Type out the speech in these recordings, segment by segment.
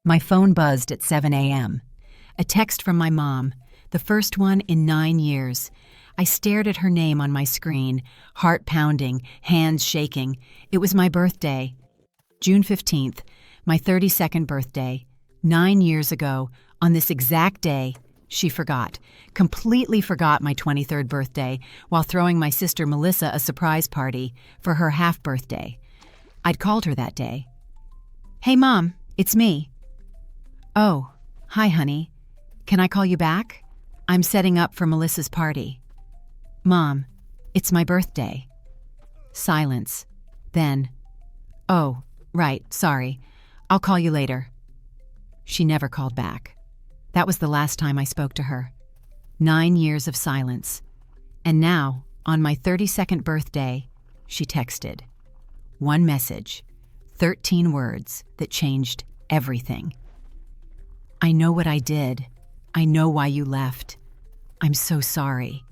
My phone buzzed at 7 a.m. A text from my mom, the first one in 9 years. I stared at her name on my screen, heart pounding, hands shaking. It was my birthday. June 15th, my 32nd birthday. 9 years ago, on this exact day, she forgot, completely forgot my 23rd birthday while throwing my sister Melissa a surprise party for her half-birthday. I'd called her that day. "Hey, Mom, it's me." "Oh, hi, honey. Can I call you back? I'm setting up for Melissa's party." "Mom, it's my birthday." Silence. Then, "Oh, right, sorry. I'll call you later." She never called back. That was the last time I spoke to her. 9 years of silence. And now, on my 32nd birthday, she texted. One message, 13 words that changed everything. "I know what I did. I know why you left. I'm so sorry."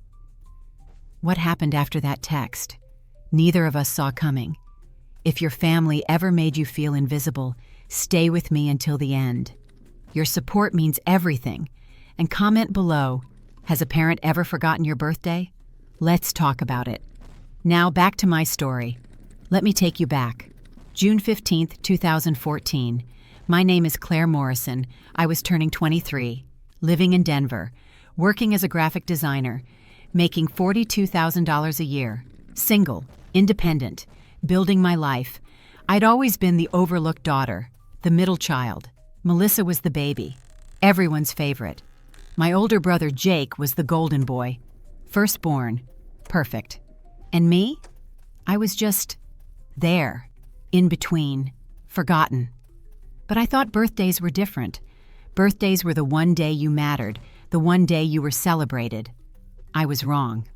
What happened after that text? Neither of us saw coming. If your family ever made you feel invisible, stay with me until the end. Your support means everything. And comment below, has a parent ever forgotten your birthday? Let's talk about it. Now back to my story. Let me take you back. June 15th, 2014. My name is Claire Morrison. I was turning 23, living in Denver, working as a graphic designer, making $42,000 a year, single, independent, building my life. I'd always been the overlooked daughter, the middle child. Melissa was the baby, everyone's favorite. My older brother Jake was the golden boy, firstborn, perfect. And me? I was just there, in between, forgotten. But I thought birthdays were different. Birthdays were the one day you mattered, the one day you were celebrated. I was wrong.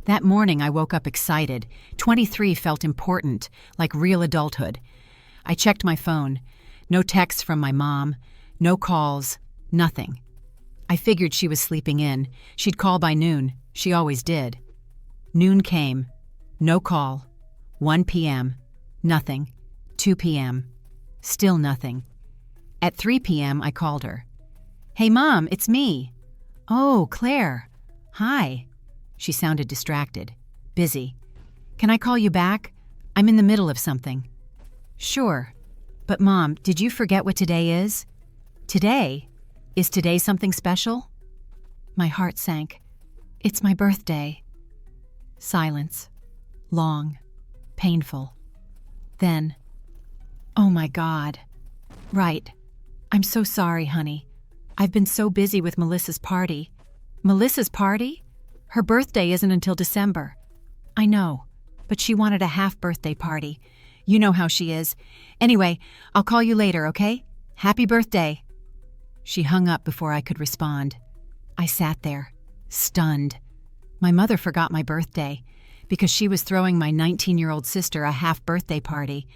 That morning I woke up excited. 23 felt important, like real adulthood. I checked my phone. No texts from my mom, no calls, nothing. I figured she was sleeping in. She'd call by noon. She always did. Noon came. No call. 1 p.m. Nothing. 2 p.m. Still nothing. At 3 p.m. I called her. "Hey, Mom, it's me." "Oh, Claire. Hi." She sounded distracted. "Busy. Can I call you back? I'm in the middle of something." "Sure. But Mom, did you forget what today is?" "Today? Is today something special?" My heart sank. "It's my birthday." Silence. Long. Painful. Then, "Oh my God. Right. I'm so sorry, honey. I've been so busy with Melissa's party." "Melissa's party? Her birthday isn't until December." "I know, but she wanted a half-birthday party. You know how she is. Anyway, I'll call you later, okay? Happy birthday." She hung up before I could respond. I sat there, stunned. My mother forgot my birthday because she was throwing my 19-year-old sister a half-birthday party.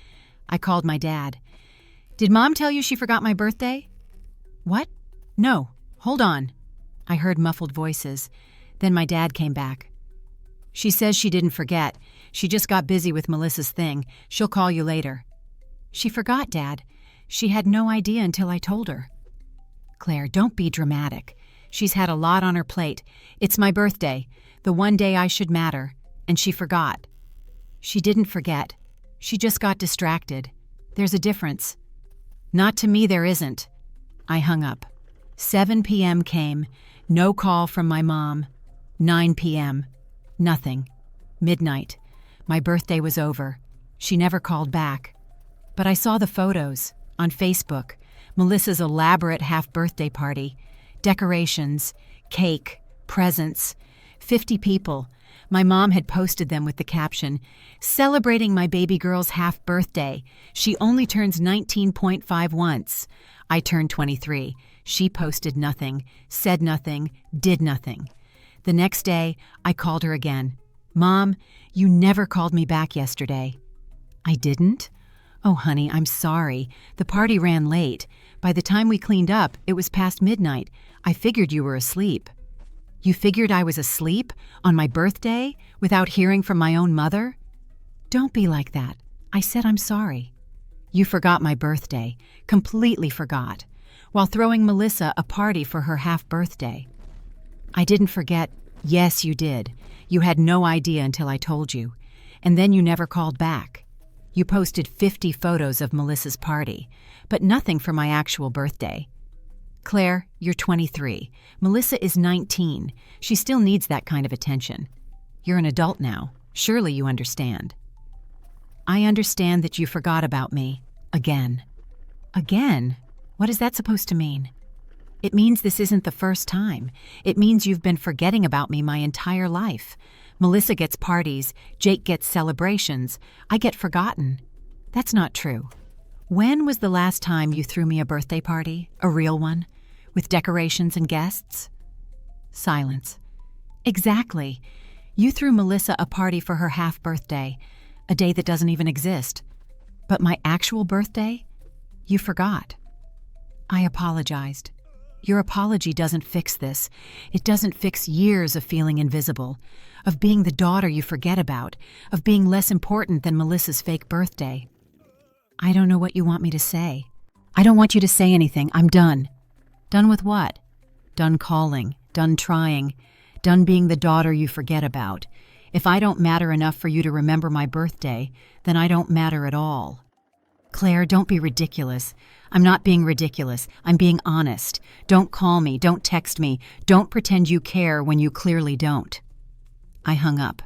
I called my dad. "Did Mom tell you she forgot my birthday?" "What? No. Hold on." I heard muffled voices. Then my dad came back. "She says she didn't forget. She just got busy with Melissa's thing. She'll call you later." "She forgot, Dad. She had no idea until I told her." "Claire, don't be dramatic. She's had a lot on her plate. It's my birthday, the one day I should matter, and she forgot." "She didn't forget. She just got distracted. There's a difference." "Not to me, there isn't." I hung up. 7 p.m. came. No call from my mom. 9 p.m. Nothing. Midnight. My birthday was over. She never called back. But I saw the photos on Facebook. Melissa's elaborate half-birthday party. Decorations, cake, presents. 50 people. My mom had posted them with the caption, "Celebrating my baby girl's half-birthday. She only turns 19.5 once." I turned 23. She posted nothing, said nothing, did nothing. The next day, I called her again. "Mom, you never called me back yesterday." "I didn't? Oh, honey, I'm sorry. The party ran late. By the time we cleaned up, it was past midnight. I figured you were asleep." "You figured I was asleep? On my birthday? Without hearing from my own mother?" "Don't be like that. I said I'm sorry." You forgot my birthday, completely forgot, while throwing Melissa a party for her half-birthday. I didn't forget. Yes, you did. You had no idea until I told you. And then you never called back. You posted 50 photos of Melissa's party, but nothing for my actual birthday. Claire, you're 23. Melissa is 19. She still needs that kind of attention. You're an adult now. Surely you understand. I understand that you forgot about me. Again. Again? What is that supposed to mean? It means this isn't the first time. It means you've been forgetting about me my entire life. Melissa gets parties, Jake gets celebrations, I get forgotten. That's not true. When was the last time you threw me a birthday party? A real one? With decorations and guests? Silence. Exactly. You threw Melissa a party for her half-birthday, a day that doesn't even exist. But my actual birthday? You forgot. I apologized. Your apology doesn't fix this. It doesn't fix years of feeling invisible, of being the daughter you forget about, of being less important than Melissa's fake birthday. I don't know what you want me to say. I don't want you to say anything. I'm done. Done with what? Done calling, done trying, done being the daughter you forget about. If I don't matter enough for you to remember my birthday, then I don't matter at all. Claire, don't be ridiculous. I'm not being ridiculous. I'm being honest. Don't call me. Don't text me. Don't pretend you care when you clearly don't. I hung up,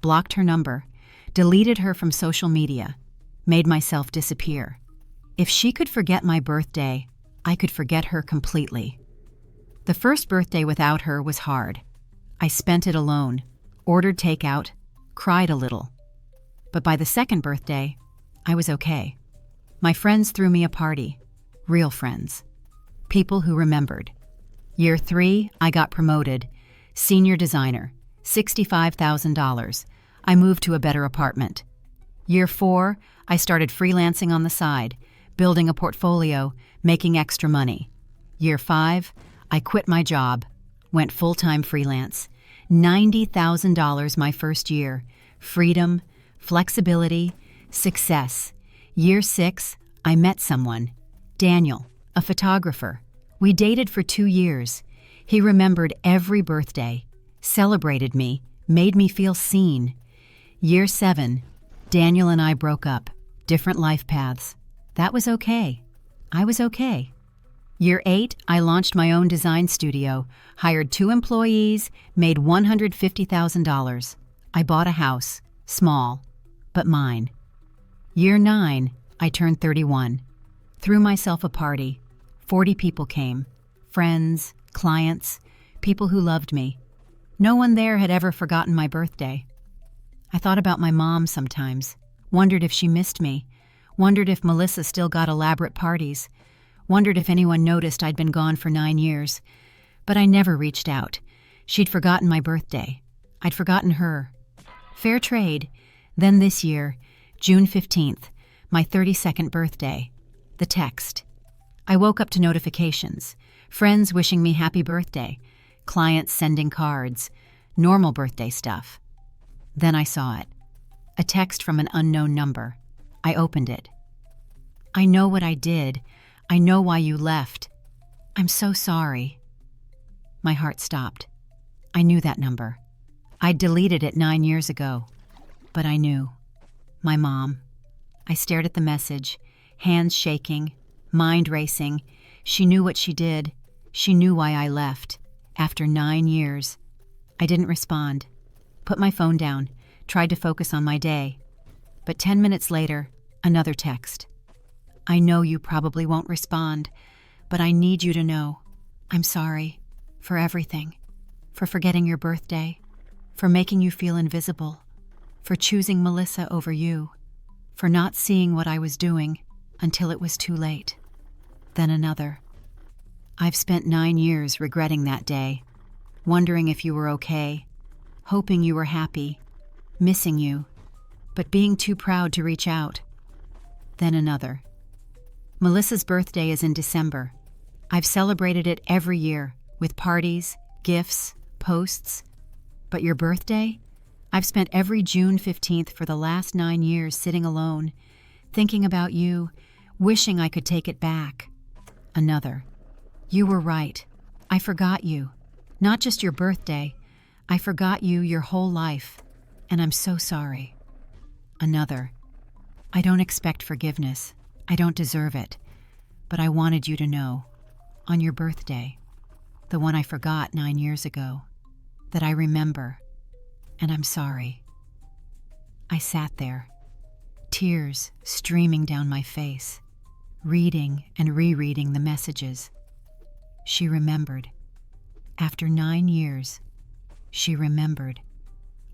blocked her number, deleted her from social media, made myself disappear. If she could forget my birthday, I could forget her completely. The first birthday without her was hard. I spent it alone, ordered takeout, cried a little. But by the second birthday, I was okay. My friends threw me a party. Real friends. People who remembered. Year 3, I got promoted. Senior designer. $65,000. I moved to a better apartment. Year 4, I started freelancing on the side, building a portfolio, making extra money. Year 5, I quit my job, went full-time freelance. $90,000 my first year. Freedom, flexibility, success. Year 6, I met someone. Daniel, a photographer. We dated for 2 years. He remembered every birthday, celebrated me, made me feel seen. Year 7, Daniel and I broke up, different life paths. That was okay. I was okay. Year 8, I launched my own design studio, hired 2 employees, made $150,000. I bought a house, small, but mine. Year 9, I turned 31. Threw myself a party. 40 people came. Friends, clients, people who loved me. No one there had ever forgotten my birthday. I thought about my mom sometimes, wondered if she missed me, wondered if Melissa still got elaborate parties, wondered if anyone noticed I'd been gone for 9 years. But I never reached out. She'd forgotten my birthday. I'd forgotten her. Fair trade. Then this year, June 15th, my 32nd birthday. The text. I woke up to notifications. Friends wishing me happy birthday. Clients sending cards. Normal birthday stuff. Then I saw it. A text from an unknown number. I opened it. I know what I did. I know why you left. I'm so sorry. My heart stopped. I knew that number. I'd deleted it 9 years ago. But I knew. My mom. I stared at the message, hands shaking, mind racing. She knew what she did. She knew why I left. After 9 years. I didn't respond. Put my phone down, tried to focus on my day. But 10 minutes later, another text. I know you probably won't respond, but I need you to know. I'm sorry. For everything. For forgetting your birthday. For making you feel invisible. For choosing Melissa over you. For not seeing what I was doing until it was too late. Then another. I've spent 9 years regretting that day, wondering if you were okay, hoping you were happy, missing you, but being too proud to reach out. Then another. Melissa's birthday is in December. I've celebrated it every year, with parties, gifts, posts. But your birthday? I've spent every June 15th for the last 9 years sitting alone, thinking about you, wishing I could take it back. Another, you were right. I forgot you. Not just your birthday. I forgot you your whole life, and I'm so sorry. Another, I don't expect forgiveness. I don't deserve it. But I wanted you to know, on your birthday, the one I forgot 9 years ago, that I remember, and I'm sorry. I sat there, tears streaming down my face, reading and rereading the messages. She remembered. After 9 years, she remembered.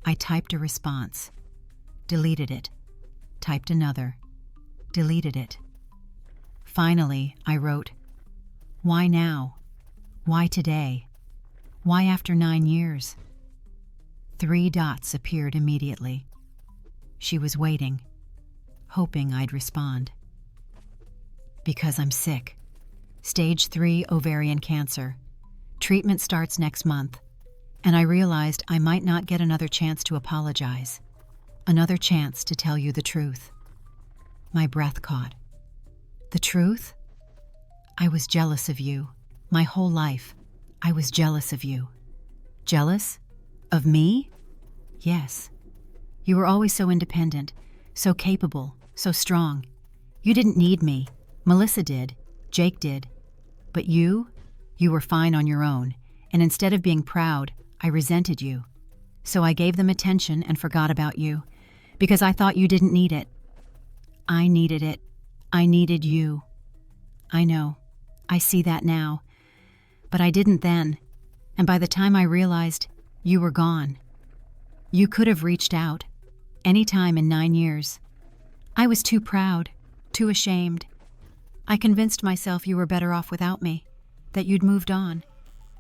I typed a response, deleted it, typed another, deleted it. Finally, I wrote, "Why now? Why today? Why after 9 years?" 3 dots appeared immediately. She was waiting, hoping I'd respond. Because I'm sick. Stage 3 ovarian cancer. Treatment starts next month, and I realized I might not get another chance to apologize, another chance to tell you the truth. My breath caught. The truth? I was jealous of you. My whole life, I was jealous of you. Jealous? Of me? Yes. You were always so independent, so capable, so strong. You didn't need me. Melissa did. Jake did. But you were fine on your own, and instead of being proud, I resented you. So I gave them attention and forgot about you, because I thought you didn't need it. I needed it. I needed you. I know. I see that now. But I didn't then, and by the time I realized, you were gone. You could have reached out, any time in 9 years. I was too proud, too ashamed. I convinced myself you were better off without me, that you'd moved on,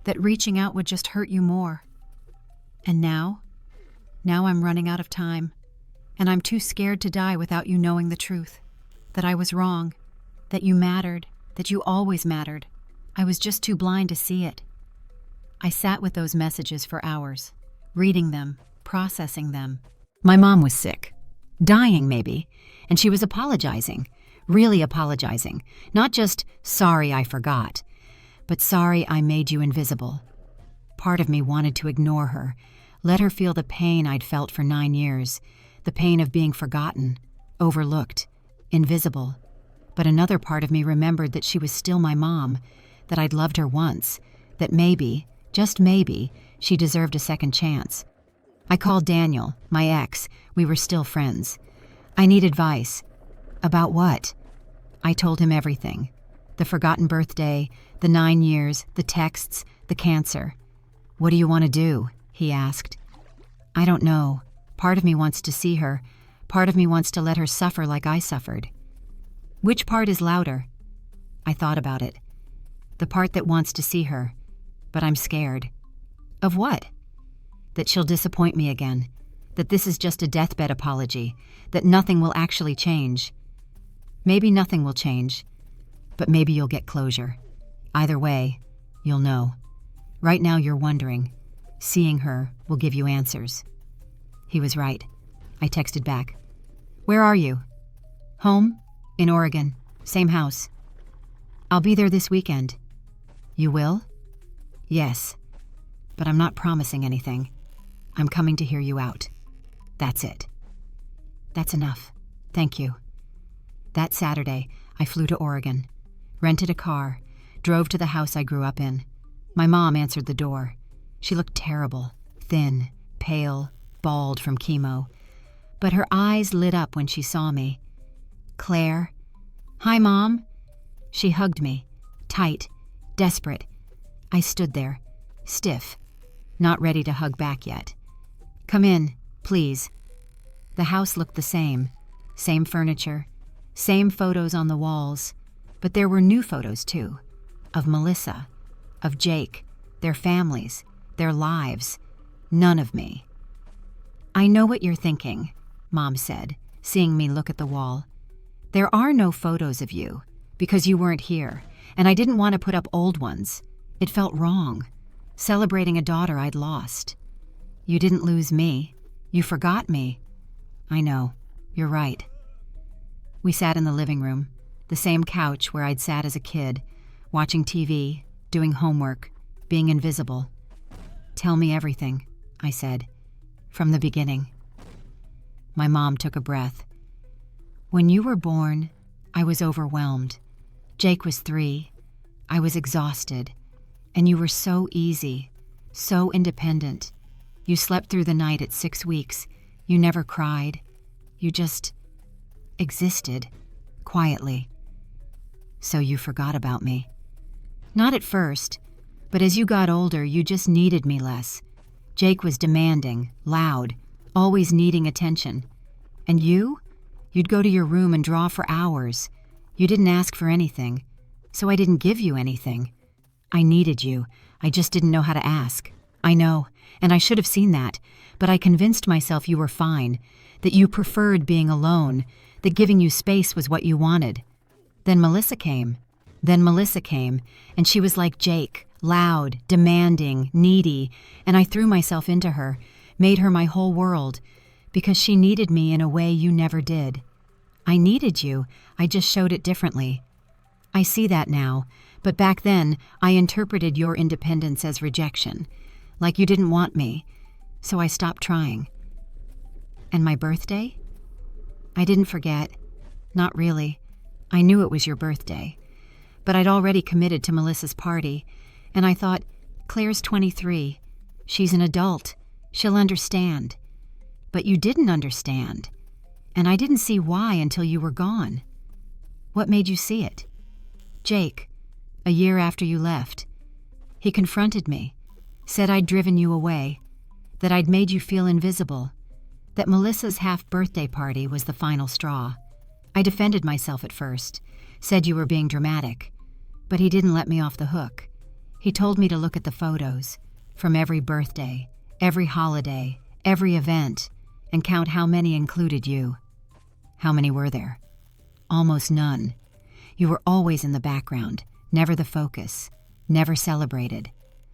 that reaching out would just hurt you more. And now I'm running out of time, and I'm too scared to die without you knowing the truth, that I was wrong, that you mattered, that you always mattered. I was just too blind to see it. I sat with those messages for hours, reading them, processing them. My mom was sick, dying maybe, and she was apologizing, really apologizing, not just sorry I forgot, but sorry I made you invisible. Part of me wanted to ignore her, let her feel the pain I'd felt for 9 years, the pain of being forgotten, overlooked, invisible. But another part of me remembered that she was still my mom, that I'd loved her once, that maybe, just maybe, she deserved a second chance. I called Daniel, my ex. We were still friends. I need advice. About what? I told him everything. The forgotten birthday, the 9 years, the texts, the cancer. What do you want to do? He asked. I don't know. Part of me wants to see her. Part of me wants to let her suffer like I suffered. Which part is louder? I thought about it. The part that wants to see her. But I'm scared. Of what? That she'll disappoint me again. That this is just a deathbed apology. That nothing will actually change. Maybe nothing will change. But maybe you'll get closure. Either way, you'll know. Right now you're wondering. Seeing her will give you answers. He was right. I texted back. Where are you? Home? In Oregon. Same house. I'll be there this weekend. You will? Yes. But I'm not promising anything. I'm coming to hear you out. That's it. That's enough. Thank you. That Saturday, I flew to Oregon, rented a car, drove to the house I grew up in. My mom answered the door. She looked terrible, thin, pale, bald from chemo. But her eyes lit up when she saw me. Claire. Hi, Mom. She hugged me, tight, desperate. I stood there, stiff, not ready to hug back yet. Come in, please. The house looked the same furniture, same photos on the walls, but there were new photos too, of Melissa, of Jake, their families, their lives, none of me. I know what you're thinking, Mom said, seeing me look at the wall. There are no photos of you, because you weren't here, and I didn't want to put up old ones. It felt wrong, celebrating a daughter I'd lost. You didn't lose me. You forgot me. I know. You're right. We sat in the living room, the same couch where I'd sat as a kid, watching TV, doing homework, being invisible. "Tell me everything," I said, "from the beginning." My mom took a breath. "When you were born, I was overwhelmed. Jake was 3. I was exhausted. And you were so easy, so independent. You slept through the night at 6 weeks. You never cried. You just existed, quietly. So you forgot about me. Not at first, but as you got older, you just needed me less. Jake was demanding, loud, always needing attention. And you'd go to your room and draw for hours. You didn't ask for anything, so I didn't give you anything. I needed you. I just didn't know how to ask. I know, and I should have seen that, but I convinced myself you were fine, that you preferred being alone, that giving you space was what you wanted. Then Melissa came, and she was like Jake, loud, demanding, needy, and I threw myself into her, made her my whole world, because she needed me in a way you never did. I needed you, I just showed it differently. I see that now, but back then I interpreted your independence as rejection, like you didn't want me, so I stopped trying. And my birthday? I didn't forget. Not really. I knew it was your birthday. But I'd already committed to Melissa's party, and I thought, Claire's 23. She's an adult. She'll understand. But you didn't understand. And I didn't see why until you were gone. What made you see it? Jake, a year after you left. He confronted me, said I'd driven you away, that I'd made you feel invisible, that Melissa's half-birthday party was the final straw. I defended myself at first, said you were being dramatic, but he didn't let me off the hook. He told me to look at the photos, from every birthday, every holiday, every event, and count how many included you. How many were there? Almost none. You were always in the background, never the focus, never celebrated.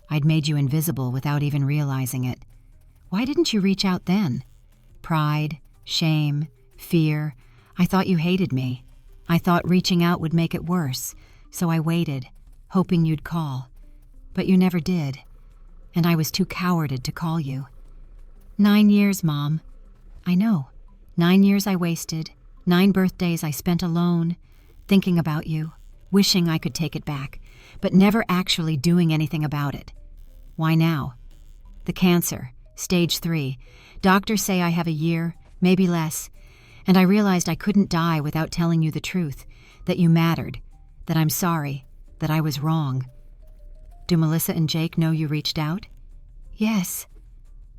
I'd made you invisible without even realizing it. Why didn't you reach out then? Pride, shame, fear. I thought you hated me. I thought reaching out would make it worse, so I waited, hoping you'd call. But you never did, and I was too cowarded to call you. 9 years, Mom. I know. 9 years I wasted, 9 birthdays I spent alone, thinking about you, wishing I could take it back, but never actually doing anything about it. Why now? The cancer, stage 3. Doctors say I have a year, maybe less, and I realized I couldn't die without telling you the truth, that you mattered, that I'm sorry, that I was wrong. Do Melissa and Jake know you reached out? Yes.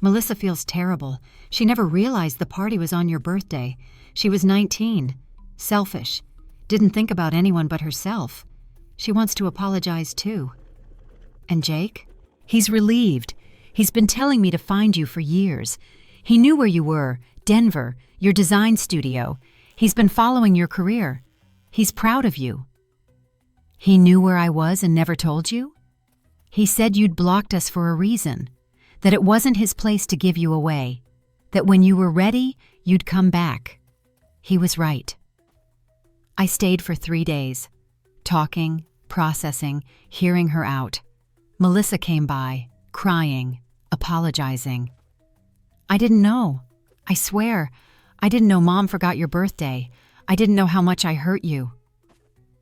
Melissa feels terrible. She never realized the party was on your birthday. She was 19. Selfish. Didn't think about anyone but herself. She wants to apologize too. And Jake? He's relieved. He's been telling me to find you for years. He knew where you were, Denver, your design studio. He's been following your career. He's proud of you. He knew where I was and never told you? He said you'd blocked us for a reason, that it wasn't his place to give you away, that when you were ready, you'd come back. He was right. I stayed for 3 days, talking, processing, hearing her out. Melissa came by, crying, apologizing. I didn't know. I swear, I didn't know Mom forgot your birthday. I didn't know how much I hurt you.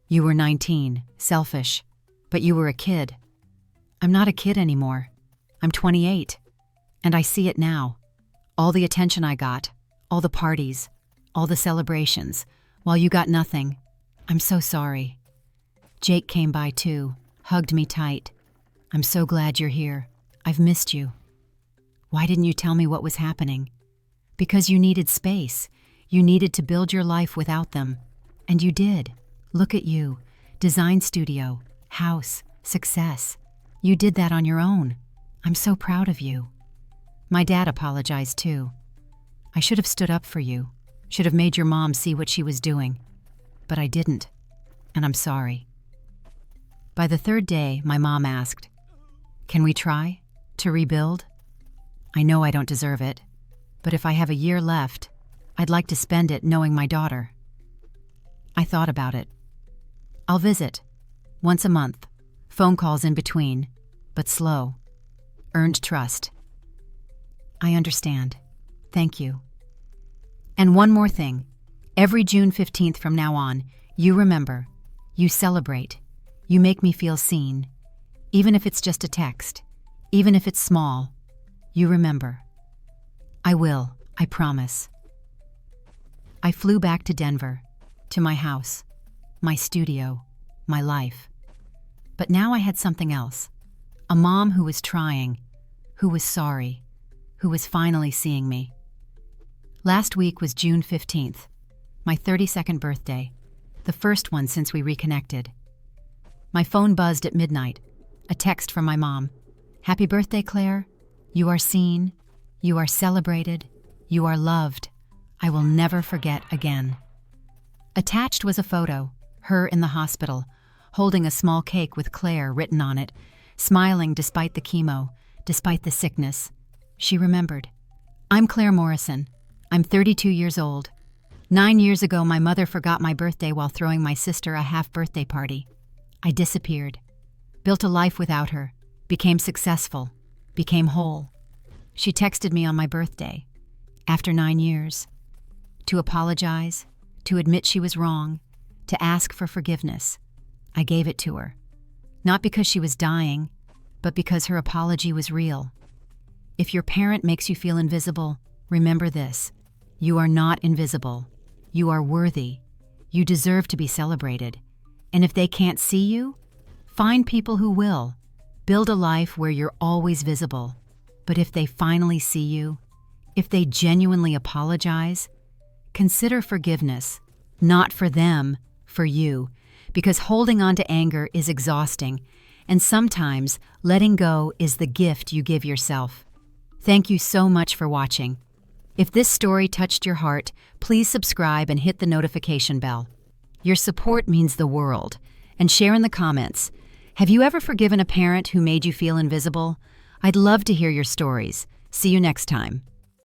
You were 19, selfish, but you were a kid. I'm not a kid anymore. I'm 28, and I see it now. All the attention I got, all the parties, all the celebrations, while you got nothing. I'm so sorry. Jake came by too, hugged me tight. I'm so glad you're here. I've missed you. Why didn't you tell me what was happening? Because you needed space. You needed to build your life without them. And you did. Look at you. Design studio, house, success. You did that on your own. I'm so proud of you. My dad apologized too. I should have stood up for you. Should have made your mom see what she was doing. But I didn't. And I'm sorry. By the 3rd day, my mom asked, "Can we try to rebuild? I know I don't deserve it, but if I have a year left, I'd like to spend it knowing my daughter." I thought about it. I'll visit. Once a month. Phone calls in between, but slow. Earned trust. I understand. Thank you. And one more thing. Every June 15th from now on, you remember. You celebrate. You make me feel seen. Even if it's just a text. Even if it's small. You remember. I will, I promise. I flew back to Denver, to my house, my studio, my life. But now I had something else. A mom who was trying, who was sorry, who was finally seeing me. Last week was June 15th, my 32nd birthday, the first one since we reconnected. My phone buzzed at midnight, a text from my mom. Happy birthday, Claire. You are seen. You are celebrated. You are loved. I will never forget again. Attached was a photo, her in the hospital, holding a small cake with Claire written on it, smiling despite the chemo, despite the sickness. She remembered. I'm Claire Morrison. I'm 32 years old. 9 years ago, my mother forgot my birthday while throwing my sister a half-birthday party. I disappeared. Built a life without her. Became successful. Became whole. She texted me on my birthday, after 9 years, to apologize, to admit she was wrong, to ask for forgiveness. I gave it to her. Not because she was dying, but because her apology was real. If your parent makes you feel invisible, remember this. You are not invisible. You are worthy. You deserve to be celebrated. And if they can't see you, find people who will. Build a life where you're always visible. But if they finally see you, if they genuinely apologize, consider forgiveness, not for them, for you, because holding on to anger is exhausting, and sometimes letting go is the gift you give yourself. Thank you so much for watching. If this story touched your heart, please subscribe and hit the notification bell. Your support means the world. And share in the comments. Have you ever forgiven a parent who made you feel invisible? I'd love to hear your stories. See you next time.